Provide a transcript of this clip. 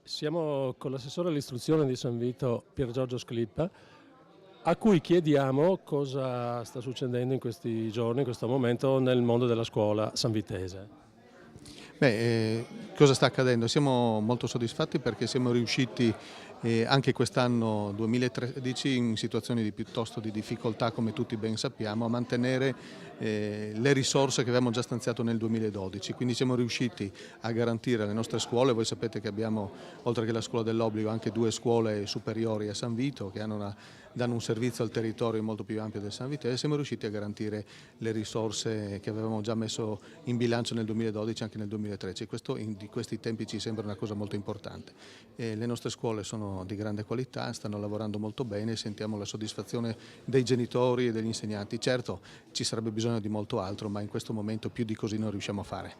Siamo con l'assessore all'istruzione di San Vito, Pier Giorgio Sclippa, a cui chiediamo cosa sta succedendo in questi giorni, in questo momento, nel mondo della scuola sanvitese. Cosa sta accadendo? Siamo molto soddisfatti perché siamo riusciti anche quest'anno 2013 in situazioni di piuttosto di difficoltà, come tutti ben sappiamo, a mantenere le risorse che avevamo già stanziato nel 2012, quindi siamo riusciti a garantire alle nostre scuole. Voi sapete che abbiamo, oltre che la scuola dell'obbligo, anche due scuole superiori a San Vito che danno un servizio al territorio molto più ampio del San Vito, e siamo riusciti a garantire le risorse che avevamo già messo in bilancio nel 2012 anche nel 2013. Questo di questi tempi ci sembra una cosa molto importante. Le nostre scuole sono di grande qualità, stanno lavorando molto bene, sentiamo la soddisfazione dei genitori e degli insegnanti. Certo, ci sarebbe bisogno di molto altro, ma in questo momento più di così non riusciamo a fare.